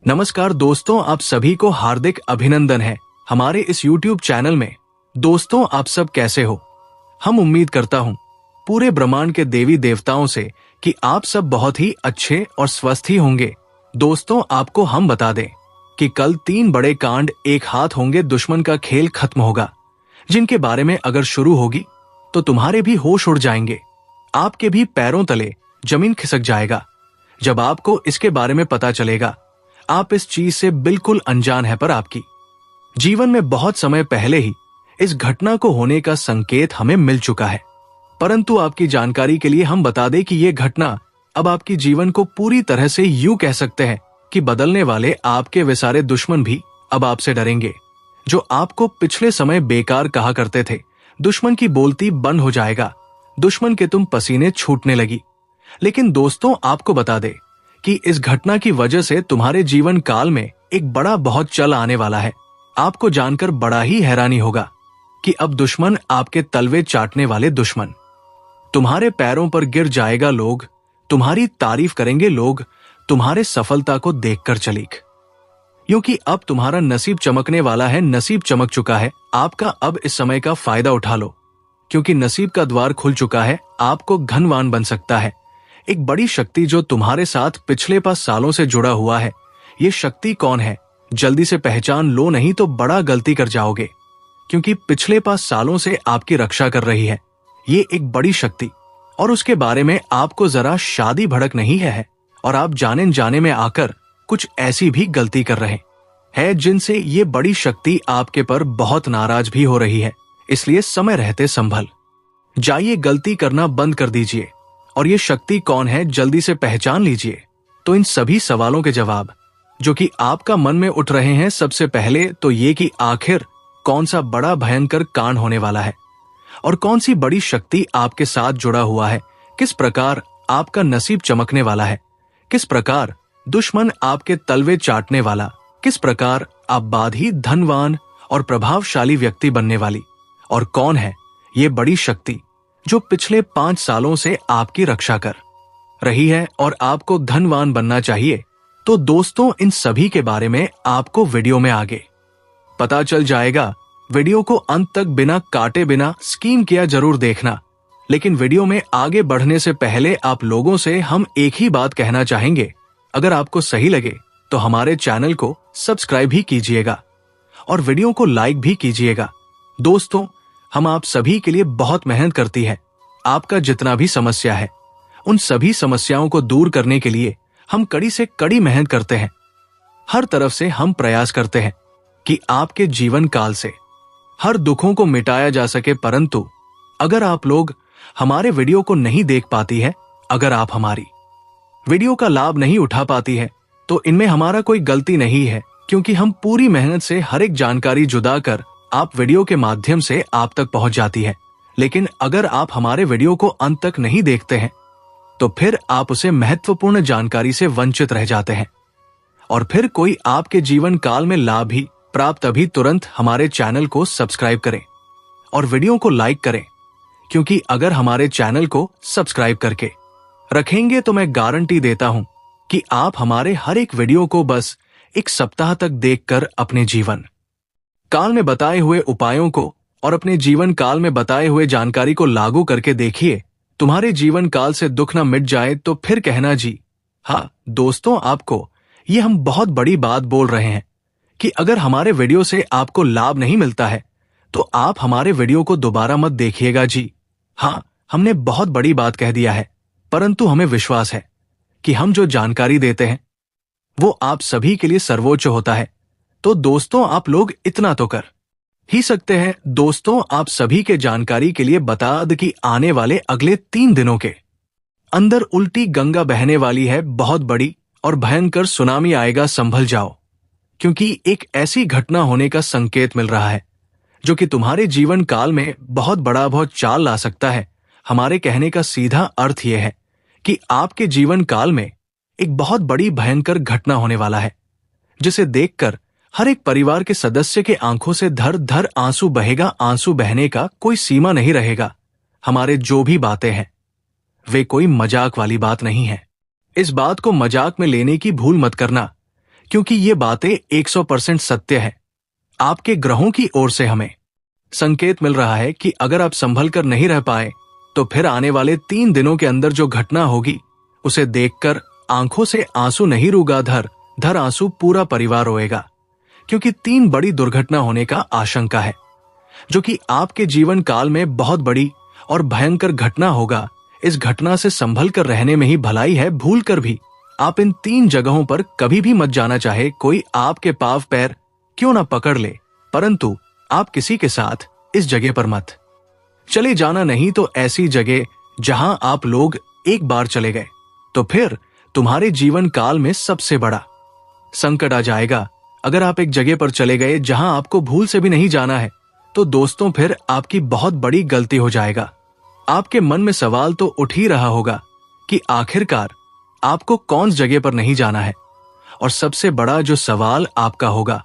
नमस्कार दोस्तों, आप सभी को हार्दिक अभिनंदन है हमारे इस YouTube चैनल में। दोस्तों, आप सब कैसे हो? हम उम्मीद करता हूँ पूरे ब्रह्मांड के देवी देवताओं से कि आप सब बहुत ही अच्छे और स्वस्थ ही होंगे। दोस्तों, आपको हम बता दें कि कल 3 बड़े कांड एक हाथ होंगे, दुश्मन का खेल खत्म होगा, जिनके बारे में अगर शुरू होगी तो तुम्हारे भी होश उड़ जाएंगे, आपके भी पैरों तले जमीन खिसक जाएगा। जब आपको इसके बारे में पता चलेगा, आप इस चीज से बिल्कुल अनजान है, पर आपकी जीवन में बहुत समय पहले ही इस घटना को होने का संकेत हमें मिल चुका है। परंतु आपकी जानकारी के लिए हम बता दें कि यह घटना अब आपकी जीवन को पूरी तरह से यूं कह सकते हैं कि बदलने वाले आपके वे सारे दुश्मन भी अब आपसे डरेंगे जो आपको पिछले समय बेकार कहा करते थे। दुश्मन की बोलती बंद हो जाएगा, दुश्मन के तुम पसीने छूटने लगी। लेकिन दोस्तों, आपको बता दे कि इस घटना की वजह से तुम्हारे जीवन काल में एक बड़ा बहुत चल आने वाला है। आपको जानकर बड़ा ही हैरानी होगा कि अब दुश्मन आपके तलवे चाटने वाले दुश्मन तुम्हारे पैरों पर गिर जाएगा। लोग तुम्हारी तारीफ करेंगे, लोग तुम्हारे सफलता को देखकर चलीक, क्योंकि अब तुम्हारा नसीब चमकने वाला है। नसीब चमक चुका है आपका, अब इस समय का फायदा उठा लो, क्योंकि नसीब का द्वार खुल चुका है। आपको धनवान बन सकता है एक बड़ी शक्ति जो तुम्हारे साथ पिछले 5 सालों से जुड़ा हुआ है। ये शक्ति कौन है? जल्दी से पहचान लो, नहीं तो बड़ा गलती कर जाओगे, क्योंकि पिछले 5 सालों से आपकी रक्षा कर रही है ये एक बड़ी शक्ति। और उसके बारे में आपको जरा शादी भड़क नहीं है और आप जाने जाने में आकर कुछ ऐसी भी गलती कर रहे हैं जिनसे ये बड़ी शक्ति आपके पर बहुत नाराज भी हो रही है। इसलिए समय रहते संभल जाइए, गलती करना बंद कर दीजिए। और ये शक्ति कौन है, जल्दी से पहचान लीजिए। तो इन सभी सवालों के जवाब जो कि आपका मन में उठ रहे हैं, सबसे पहले तो ये कि आखिर कौन सा बड़ा भयंकर कांड होने वाला है और कौन सी बड़ी शक्ति आपके साथ जुड़ा हुआ है, किस प्रकार आपका नसीब चमकने वाला है, किस प्रकार दुश्मन आपके तलवे चाटने वाला, किस प्रकार आप बाद ही धनवान और प्रभावशाली व्यक्ति बनने वाली, और कौन है ये बड़ी शक्ति जो पिछले 5 सालों से आपकी रक्षा कर रही है और आपको धनवान बनना चाहिए। तो दोस्तों, इन सभी के बारे में आपको वीडियो में आगे पता चल जाएगा। वीडियो को अंत तक बिना काटे, बिना स्किप किया जरूर देखना। लेकिन वीडियो में आगे बढ़ने से पहले आप लोगों से हम एक ही बात कहना चाहेंगे, अगर आपको सही लगे तो हमारे चैनल को सब्सक्राइब भी कीजिएगा और वीडियो को लाइक भी कीजिएगा। दोस्तों, हम आप सभी के लिए बहुत मेहनत करती है। आपका जितना भी समस्या है, उन सभी समस्याओं को दूर करने के लिए हम कड़ी से कड़ी मेहनत करते हैं। हर तरफ से हम प्रयास करते हैं कि आपके जीवन काल से हर दुखों को मिटाया जा सके। परंतु अगर आप लोग हमारे वीडियो को नहीं देख पाती है, अगर आप हमारी वीडियो का लाभ नहीं उठा पाती है, तो इनमें हमारा कोई गलती नहीं है, क्योंकि हम पूरी मेहनत से हर एक जानकारी जुदा कर आप वीडियो के माध्यम से आप तक पहुंच जाती है। लेकिन अगर आप हमारे वीडियो को अंत तक नहीं देखते हैं, तो फिर आप उसे महत्वपूर्ण जानकारी से वंचित रह जाते हैं और फिर कोई आपके जीवन काल में लाभ ही प्राप्त। अभी तुरंत हमारे चैनल को सब्सक्राइब करें और वीडियो को लाइक करें, क्योंकि अगर हमारे चैनल को सब्सक्राइब करके रखेंगे तो मैं गारंटी देता हूं कि आप हमारे हर एक वीडियो को बस 1 सप्ताह तक देखकर अपने जीवन काल में बताए हुए उपायों को और अपने जीवन काल में बताए हुए जानकारी को लागू करके देखिए। तुम्हारे जीवन काल से दुख न मिट जाए तो फिर कहना जी हाँ। दोस्तों, आपको ये हम बहुत बड़ी बात बोल रहे हैं कि अगर हमारे वीडियो से आपको लाभ नहीं मिलता है तो आप हमारे वीडियो को दोबारा मत देखिएगा जी हाँ। हमने बहुत बड़ी बात कह दिया है, परंतु हमें विश्वास है कि हम जो जानकारी देते हैं वो आप सभी के लिए सर्वोच्च होता है। तो दोस्तों, आप लोग इतना तो कर ही सकते हैं। दोस्तों, आप सभी के जानकारी के लिए बता दें कि आने वाले अगले 3 दिनों के अंदर उल्टी गंगा बहने वाली है, बहुत बड़ी और भयंकर सुनामी आएगा, संभल जाओ, क्योंकि एक ऐसी घटना होने का संकेत मिल रहा है जो कि तुम्हारे जीवन काल में बहुत बड़ा बहुत चाल ला सकता है। हमारे कहने का सीधा अर्थ यह है कि आपके जीवन काल में एक बहुत बड़ी भयंकर घटना होने वाला है, जिसे देखकर हर एक परिवार के सदस्य के आंखों से धर धर आंसू बहेगा। आंसू बहने का कोई सीमा नहीं रहेगा। हमारे जो भी बातें हैं वे कोई मजाक वाली बात नहीं है। इस बात को मजाक में लेने की भूल मत करना, क्योंकि ये बातें 100% सत्य है। आपके ग्रहों की ओर से हमें संकेत मिल रहा है कि अगर आप संभल कर नहीं रह पाए तो फिर आने वाले 3 दिनों के अंदर जो घटना होगी उसे देखकर आंखों से आंसू नहीं रुगा धर आंसू पूरा परिवार रोएगा, क्योंकि 3 बड़ी दुर्घटना होने का आशंका है, जो कि आपके जीवन काल में बहुत बड़ी और भयंकर घटना होगा। इस घटना से संभल कर रहने में ही भलाई है। भूल कर भी आप इन 3 जगहों पर कभी भी मत जाना। चाहे कोई आपके पांव पैर क्यों ना पकड़ ले, परंतु आप किसी के साथ इस जगह पर मत चले जाना। नहीं तो ऐसी जगह जहां आप लोग एक बार चले गए तो फिर तुम्हारे जीवन काल में सबसे बड़ा संकट आ जाएगा। अगर आप एक जगह पर चले गए जहां आपको भूल से भी नहीं जाना है तो दोस्तों फिर आपकी बहुत बड़ी गलती हो जाएगा। आपके मन में सवाल तो उठ ही रहा होगा कि आखिरकार आपको कौन सी जगह पर नहीं जाना है, और सबसे बड़ा जो सवाल आपका होगा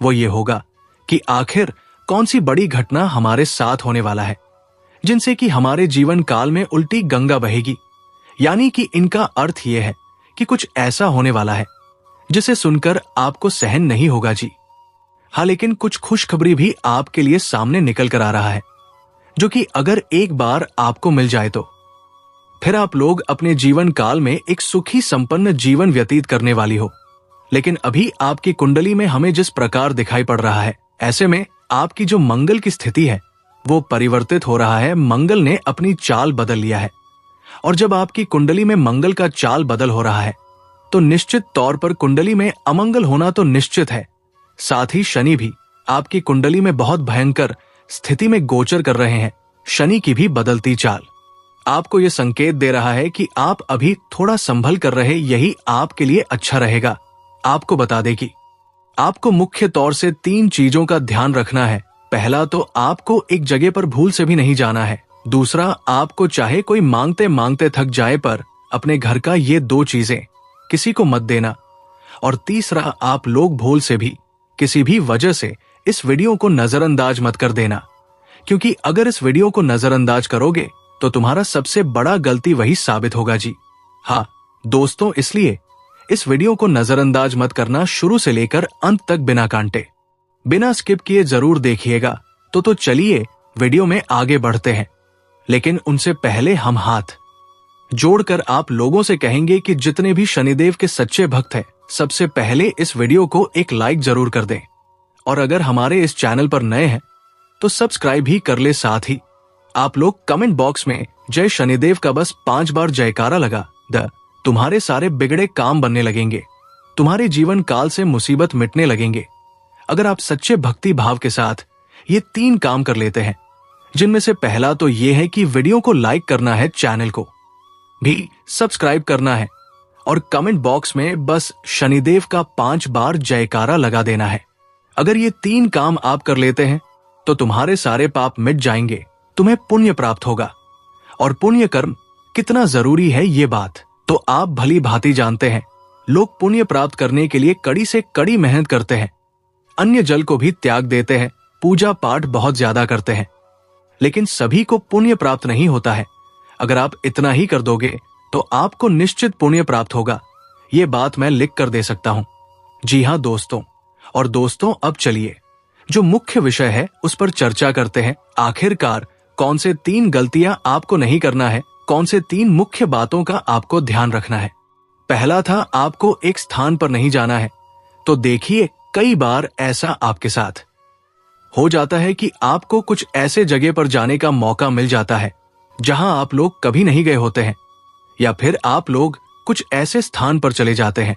वो ये होगा कि आखिर कौन सी बड़ी घटना हमारे साथ होने वाला है, जिनसे कि हमारे जीवन काल में उल्टी गंगा बहेगी। यानी कि इनका अर्थ यह है कि कुछ ऐसा होने वाला है जिसे सुनकर आपको सहन नहीं होगा जी। हाँ, लेकिन कुछ खुशखबरी भी आपके लिए सामने निकल कर आ रहा है, जो कि अगर एक बार आपको मिल जाए तो फिर आप लोग अपने जीवन काल में एक सुखी संपन्न जीवन व्यतीत करने वाली हो। लेकिन अभी आपकी कुंडली में हमें जिस प्रकार दिखाई पड़ रहा है, ऐसे में आपकी जो मंगल की स्थिति है वो परिवर्तित हो रहा है। मंगल ने अपनी चाल बदल लिया है, और जब आपकी कुंडली में मंगल का चाल बदल हो रहा है तो निश्चित तौर पर कुंडली में अमंगल होना तो निश्चित है। साथ ही शनि भी आपकी कुंडली में बहुत भयंकर स्थिति में गोचर कर रहे हैं। शनि की भी बदलती चाल आपको यह संकेत दे रहा है कि आप अभी थोड़ा संभल कर रहे, यही आपके लिए अच्छा रहेगा। आपको बता दें कि आपको मुख्य तौर से 3 चीजों का ध्यान रखना है। पहला तो आपको एक जगह पर भूल से भी नहीं जाना है। दूसरा, आपको चाहे कोई मांगते मांगते थक जाए पर अपने घर का ये 2 चीजें किसी को मत देना। और तीसरा, आप लोग भूल से भी किसी भी वजह से इस वीडियो को नजरअंदाज मत कर देना, क्योंकि अगर इस वीडियो को नजरअंदाज करोगे तो तुम्हारा सबसे बड़ा गलती वही साबित होगा जी। हाँ दोस्तों, इसलिए इस वीडियो को नजरअंदाज मत करना। शुरू से लेकर अंत तक बिना कांटे बिना स्किप किए जरूर देखिएगा। तो चलिए वीडियो में आगे बढ़ते हैं, लेकिन उनसे पहले हम हाथ जोड़कर आप लोगों से कहेंगे कि जितने भी शनिदेव के सच्चे भक्त हैं, सबसे पहले इस वीडियो को एक लाइक जरूर कर दें, और अगर हमारे इस चैनल पर नए हैं तो सब्सक्राइब भी कर ले। साथ ही आप लोग कमेंट बॉक्स में जय शनिदेव का बस 5 बार जयकारा लगा द तुम्हारे सारे बिगड़े काम बनने लगेंगे, तुम्हारे जीवन काल से मुसीबत मिटने लगेंगे। अगर आप सच्चे भक्ति भाव के साथ ये 3 काम कर लेते हैं, जिनमें से पहला तो ये है कि वीडियो को लाइक करना है, चैनल को भी सब्सक्राइब करना है, और कमेंट बॉक्स में बस शनिदेव का 5 बार जयकारा लगा देना है। अगर ये 3 काम आप कर लेते हैं तो तुम्हारे सारे पाप मिट जाएंगे, तुम्हें पुण्य प्राप्त होगा। और पुण्य कर्म कितना जरूरी है ये बात तो आप भली भांति जानते हैं। लोग पुण्य प्राप्त करने के लिए कड़ी से कड़ी मेहनत करते हैं, अन्य जल को भी त्याग देते हैं, पूजा पाठ बहुत ज्यादा करते हैं, लेकिन सभी को पुण्य प्राप्त नहीं होता है। अगर आप इतना ही कर दोगे तो आपको निश्चित पुण्य प्राप्त होगा, ये बात मैं लिख कर दे सकता हूं। जी हां दोस्तों, और दोस्तों अब चलिए जो मुख्य विषय है उस पर चर्चा करते हैं। आखिरकार कौन से 3 गलतियां आपको नहीं करना है, कौन से 3 मुख्य बातों का आपको ध्यान रखना है। पहला था आपको एक स्थान पर नहीं जाना है। तो देखिए, कई बार ऐसा आपके साथ हो जाता है कि आपको कुछ ऐसे जगह पर जाने का मौका मिल जाता है जहां आप लोग कभी नहीं गए होते हैं, या फिर आप लोग कुछ ऐसे स्थान पर चले जाते हैं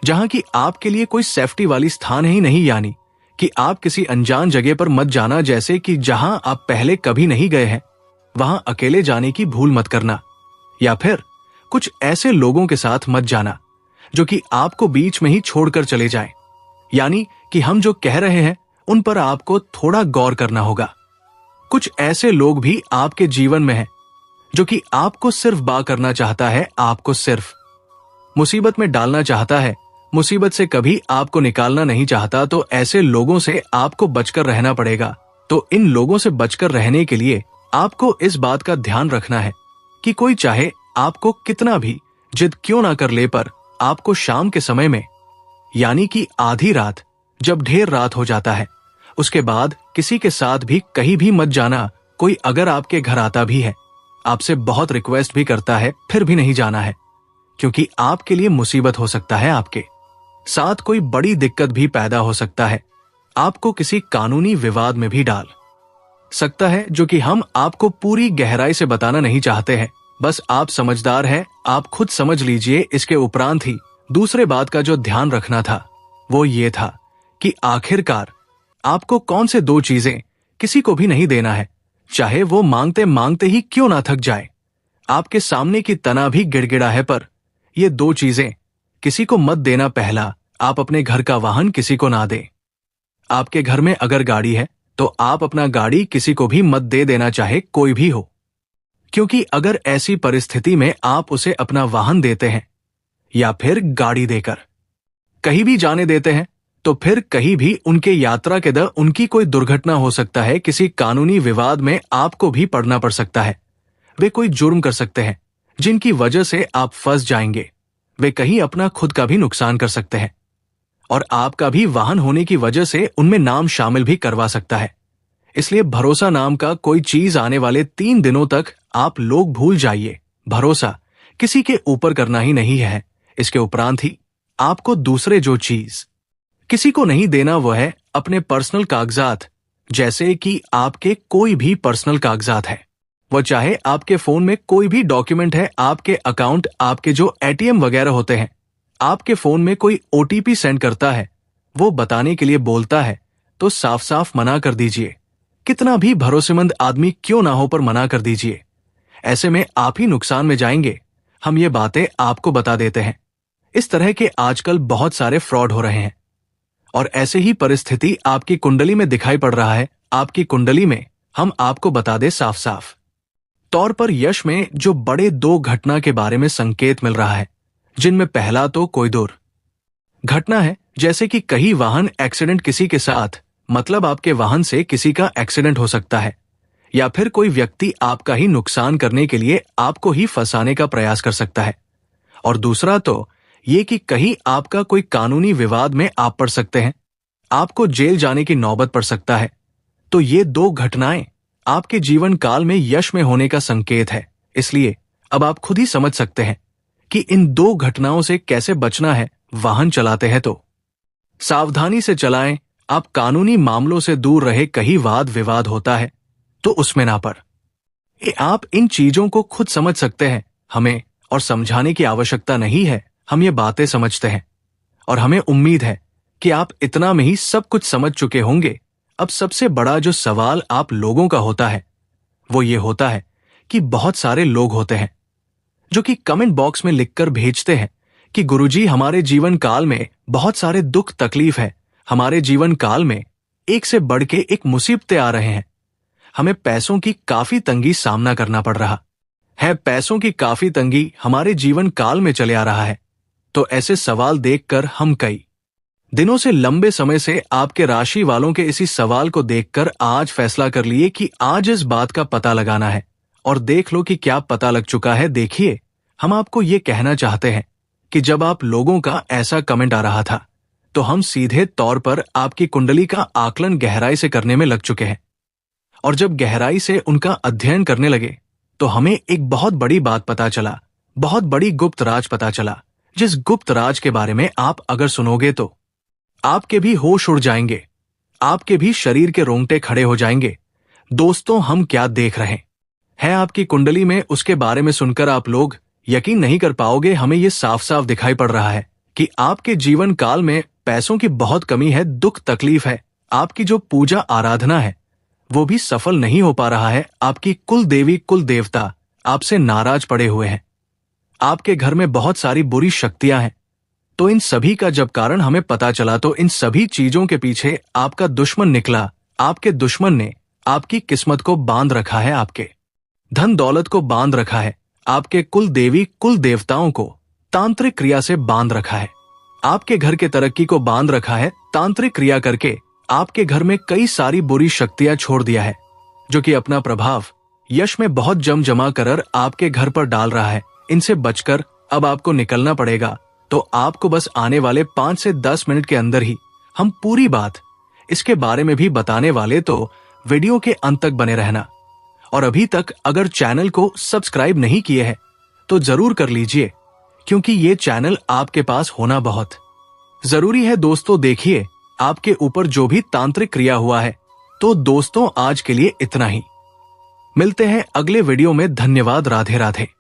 जहां की आपके लिए कोई सेफ्टी वाली स्थान ही नहीं। यानी कि आप किसी अनजान जगह पर मत जाना, जैसे कि जहां आप पहले कभी नहीं गए हैं वहां अकेले जाने की भूल मत करना, या फिर कुछ ऐसे लोगों के साथ मत जाना जो कि आपको बीच में ही छोड़कर चले जाएं। यानी कि हम जो कह रहे हैं उन पर आपको थोड़ा गौर करना होगा। कुछ ऐसे लोग भी आपके जीवन में हैं जो कि आपको सिर्फ बात करना चाहता है, आपको सिर्फ मुसीबत में डालना चाहता है, मुसीबत से कभी आपको निकालना नहीं चाहता। तो ऐसे लोगों से आपको बचकर रहना पड़ेगा। तो इन लोगों से बचकर रहने के लिए आपको इस बात का ध्यान रखना है कि कोई चाहे आपको कितना भी जिद क्यों ना कर ले, पर आपको शाम के समय में यानी कि आधी रात, जब ढेर रात हो जाता है। उसके बाद किसी के साथ भी कहीं भी मत जाना। कोई अगर आपके घर आता भी है, आपसे बहुत रिक्वेस्ट भी करता है, फिर भी नहीं जाना है, क्योंकि आपके लिए मुसीबत हो सकता है। आपके साथ कोई बड़ी दिक्कत भी पैदा हो सकता है, आपको किसी कानूनी विवाद में भी डाल सकता है, जो कि हम आपको पूरी गहराई से बताना नहीं चाहते हैं। बस आप समझदार हैं, आप खुद समझ लीजिए। इसके उपरांत ही दूसरे बात का जो ध्यान रखना था वो ये था कि आखिरकार आपको कौन से दो चीजें किसी को भी नहीं देना है, चाहे वो मांगते मांगते ही क्यों ना थक जाए। आपके सामने की तना भी गिड़गिड़ा है, पर ये दो चीजें किसी को मत देना। पहला, आप अपने घर का वाहन किसी को ना दें। आपके घर में अगर गाड़ी है तो आप अपना गाड़ी किसी को भी मत दे देना, चाहे कोई भी हो, क्योंकि अगर ऐसी परिस्थिति में आप उसे अपना वाहन देते हैं या फिर गाड़ी देकर कहीं भी जाने देते हैं, तो फिर कहीं भी उनके यात्रा के दौरान उनकी कोई दुर्घटना हो सकता है। किसी कानूनी विवाद में आपको भी पड़ना पड़ सकता है। वे कोई जुर्म कर सकते हैं जिनकी वजह से आप फंस जाएंगे। वे कहीं अपना खुद का भी नुकसान कर सकते हैं और आपका भी वाहन होने की वजह से उनमें नाम शामिल भी करवा सकता है। इसलिए भरोसा नाम का कोई चीज आने वाले 3 दिनों तक आप लोग भूल जाइए। भरोसा किसी के ऊपर करना ही नहीं है। इसके उपरांत ही आपको दूसरे जो चीज किसी को नहीं देना वो है अपने पर्सनल कागजात, जैसे कि आपके कोई भी पर्सनल कागजात है, वो चाहे आपके फोन में कोई भी डॉक्यूमेंट है, आपके अकाउंट, आपके जो एटीएम वगैरह होते हैं। आपके फोन में कोई ओटीपी सेंड करता है, वो बताने के लिए बोलता है, तो साफ साफ मना कर दीजिए। कितना भी भरोसेमंद आदमी क्यों ना हो, पर मना कर दीजिए। ऐसे में आप ही नुकसान में जाएंगे। हम ये बातें आपको बता देते हैं। इस तरह के आजकल बहुत सारे फ्रॉड हो रहे हैं और ऐसे ही परिस्थिति आपकी कुंडली में दिखाई पड़ रहा है। आपकी कुंडली में हम आपको बता दे साफ साफ तौर पर यश में जो बड़े 2 घटना के बारे में संकेत मिल रहा है, जिनमें पहला तो कोई दूर घटना है, जैसे कि कहीं वाहन एक्सीडेंट किसी के साथ, मतलब आपके वाहन से किसी का एक्सीडेंट हो सकता है, या फिर कोई व्यक्ति आपका ही नुकसान करने के लिए आपको ही फंसाने का प्रयास कर सकता है। और दूसरा तो ये कि कहीं आपका कोई कानूनी विवाद में आप पड़ सकते हैं, आपको जेल जाने की नौबत पड़ सकता है। तो ये 2 घटनाएं आपके जीवन काल में यश में होने का संकेत है। इसलिए अब आप खुद ही समझ सकते हैं कि इन 2 घटनाओं से कैसे बचना है। वाहन चलाते हैं तो सावधानी से चलाएं। आप कानूनी मामलों से दूर रहे। कहीं वाद विवाद होता है तो उसमें ना पड़। आप इन चीजों को खुद समझ सकते हैं। हमें और समझाने की आवश्यकता नहीं है। हम ये बातें समझते हैं और हमें उम्मीद है कि आप इतना में ही सब कुछ समझ चुके होंगे। अब सबसे बड़ा जो सवाल आप लोगों का होता है वो ये होता है कि बहुत सारे लोग होते हैं जो कि कमेंट बॉक्स में लिखकर भेजते हैं कि गुरुजी, हमारे जीवन काल में बहुत सारे दुख तकलीफ है। हमारे जीवन काल में एक से बढ़ के एक मुसीबतें आ रहे हैं। हमें पैसों की काफी तंगी सामना करना पड़ रहा है। पैसों की काफी तंगी हमारे जीवन काल में चले आ रहा है। तो ऐसे सवाल देखकर हम कई दिनों से, लंबे समय से आपके राशि वालों के इसी सवाल को देखकर आज फैसला कर लिए कि आज इस बात का पता लगाना है। और देख लो कि क्या पता लग चुका है। देखिए, हम आपको ये कहना चाहते हैं कि जब आप लोगों का ऐसा कमेंट आ रहा था तो हम सीधे तौर पर आपकी कुंडली का आकलन गहराई से करने में लग चुके हैं। और जब गहराई से उनका अध्ययन करने लगे तो हमें एक बहुत बड़ी बात पता चला, बहुत बड़ी गुप्त राज पता चला, जिस गुप्त राज के बारे में आप अगर सुनोगे तो आपके भी होश उड़ जाएंगे, आपके भी शरीर के रोंगटे खड़े हो जाएंगे। दोस्तों, हम क्या देख रहे हैं आपकी कुंडली में, उसके बारे में सुनकर आप लोग यकीन नहीं कर पाओगे। हमें यह साफ साफ दिखाई पड़ रहा है कि आपके जीवन काल में पैसों की बहुत कमी है, दुख तकलीफ है। आपकी जो पूजा आराधना है वो भी सफल नहीं हो पा रहा है। आपकी कुल देवी कुल देवता आपसे नाराज पड़े हुए हैं। आपके घर में बहुत सारी बुरी शक्तियां हैं। तो इन सभी का जब कारण हमें पता चला तो इन सभी चीजों के पीछे आपका दुश्मन निकला। आपके दुश्मन ने आपकी किस्मत को बांध रखा है, आपके धन दौलत को बांध रखा है, आपके कुल देवी कुल देवताओं को तांत्रिक क्रिया से बांध रखा है, आपके घर के तरक्की को बांध रखा है। तांत्रिक क्रिया करके आपके घर में कई सारी बुरी शक्तियां छोड़ दिया है, जो कि अपना प्रभाव यश में बहुत जमा कर आपके घर पर डाल रहा है। इनसे बचकर अब आपको निकलना पड़ेगा। तो आपको बस आने वाले 5 से 10 मिनट के अंदर ही हम पूरी बात इसके बारे में भी बताने वाले, तो वीडियो के अंत तक बने रहना। और अभी तक अगर चैनल को सब्सक्राइब नहीं किए हैं तो जरूर कर लीजिए, क्योंकि ये चैनल आपके पास होना बहुत जरूरी है। दोस्तों देखिए, आपके ऊपर जो भी तांत्रिक क्रिया हुआ है। तो दोस्तों आज के लिए इतना ही। मिलते हैं अगले वीडियो में। धन्यवाद। राधे राधे।